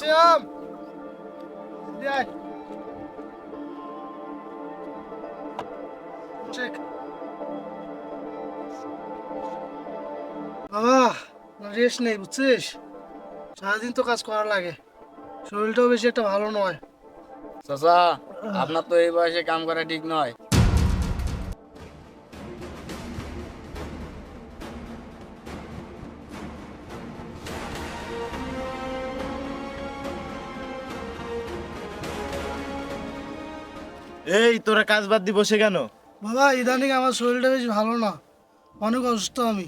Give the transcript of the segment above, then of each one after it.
শ্যাম দেখ চেক বাবা রেস্ট নেই বুঝছিস সারাদিন তো কাজ করা লাগে শরীরটাও বেশি একটা ভালো নয় চাচা আপনার তো এই বয়সে কাম করা ঠিক নয়। এই তোরা কাজ বাদ দি বসে কেন? বাবা ইদানিং আমার শরীরটা বেশি ভালো না অনেক অসুস্থ আমি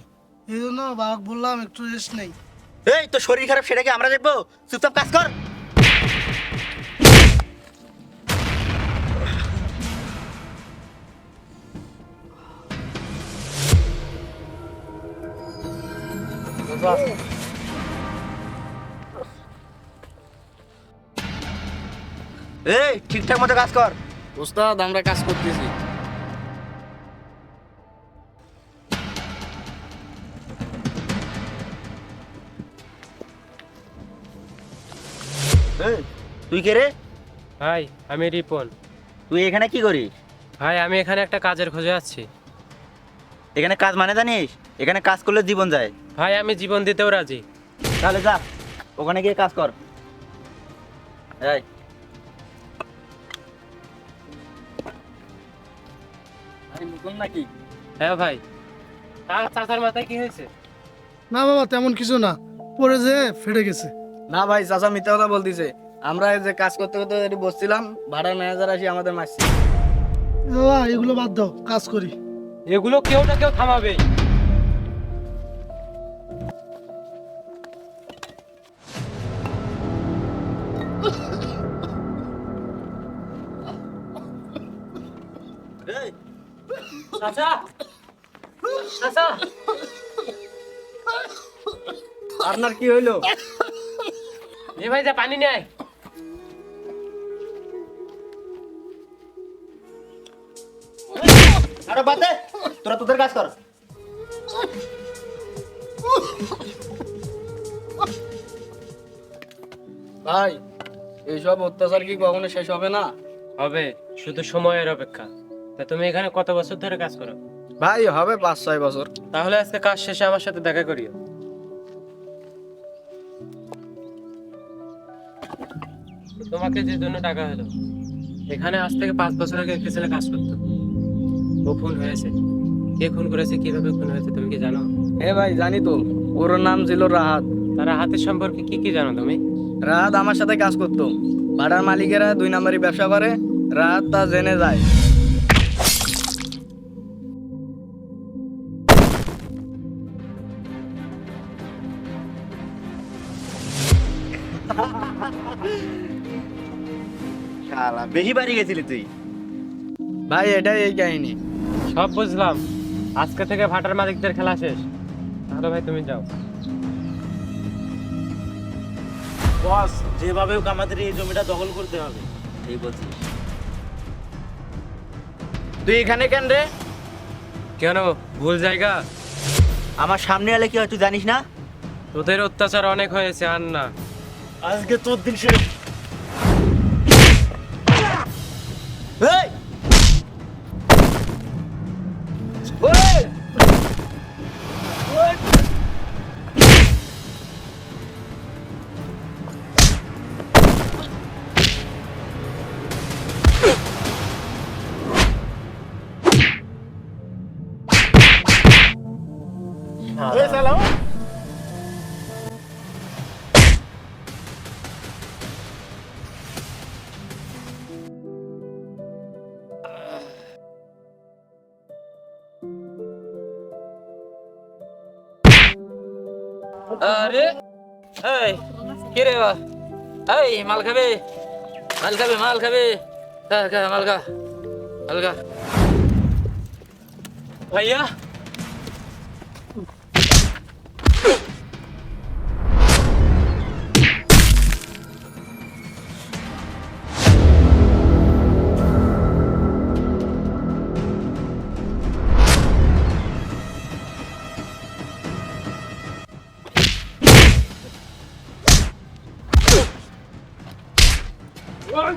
এই জন্য বাবাকে বললাম একটু রেস্ট নেই এই তো শরীর খারাপ সেটা কি আমরা দেখবো? চুপচাপ কাজ কর। এই ঠিকঠাক মতো কাজ কর। উস্তাদ আমরা কাজ করতেছি। এই, তুই কে রে? ভাই আমি রিপন। তুই এখানে কি করিস? ভাই আমি এখানে একটা কাজের খোঁজে আছি। এখানে কাজ মানে জানিস? এখানে কাজ করলে জীবন যায়। ভাই আমি জীবন দিতেও রাজি। তাহলে যা ওখানে গিয়ে কাজ কর। এই ভাই নতুন নাকি? হ্যাঁ ভাই। চাচার মাথায় কি হয়েছে? না বাবা তেমন কিছু না পরে যে ফেটে গেছে না ভাই চাচা মিথ্যা কথা বলতেছে। আমরা এই যে কাজ করতে করতে এটি বসছিলাম, ভাড়ার ম্যানেজার আসি আমাদের মারছে। বাবা এগুলো বাদ দাও কাজ করি এগুলো কেউ না কেউ থামাবেই। এই চাচা চাচা আপনার কি হইলো? এ ভাই যা পানি নেয়। আরে বাদ দে, তোরা তোদের কাজ কর। ভাই এইসব অত্যাচার কি কখনো শেষ হবে না? হবে, শুধু সময়ের অপেক্ষা। তা তুমি এখানে কত বছর ধরে কাজ করো? ভাই হবে 5-6 বছর। তাহলে আজকে কাজ শেষে আমার সাথে দেখা করিও। তোমাকে যে জন্য টাকা হলো, এখানে আজ থেকে 5 বছর আগে একটা ছেলে কাজ করতো। ও খুন হয়েছে। কে খুন করেছে, কিভাবে খুন হয়েছে তুমি কি জানো? হ্যাঁ ভাই জানি তো, ওর নাম ছিল রাহাত। তারা হাতের সম্পর্কে কি কি জানো তুমি? রাহাত আমার সাথে কাজ করতো। ভাড়ার মালিকেরা 2 নম্বরই ব্যবসা করে, রাহাত তা জেনে যায়। শালা বেশি বাড়ি গেছিলি তুই। ভাই এটাই এই কাহিনী। সব বুঝলাম, আজকে থেকে ভাটার মালিকদের খেলা শেষ। তাহলে ভাই তুমি যাও। বস যেভাবে হোক আমাদের এই জমিটা দখল করতে হবে। এই বলছিস তুই এখানে কেন রে? কেন, ভুল জায়গা? আমার সামনে এলে কি হয় তুই জানিস না? তোদের অত্যাচার অনেক হয়েছে, আর না। আজকে তোর দিন শেষ। এই! ওই! ওই! এই শালা! আরে এই কি রে বা এই মাল খাবে মাল খাবে মাল খাবে খা খা মাল খা মাল খা ভাইয়া ওই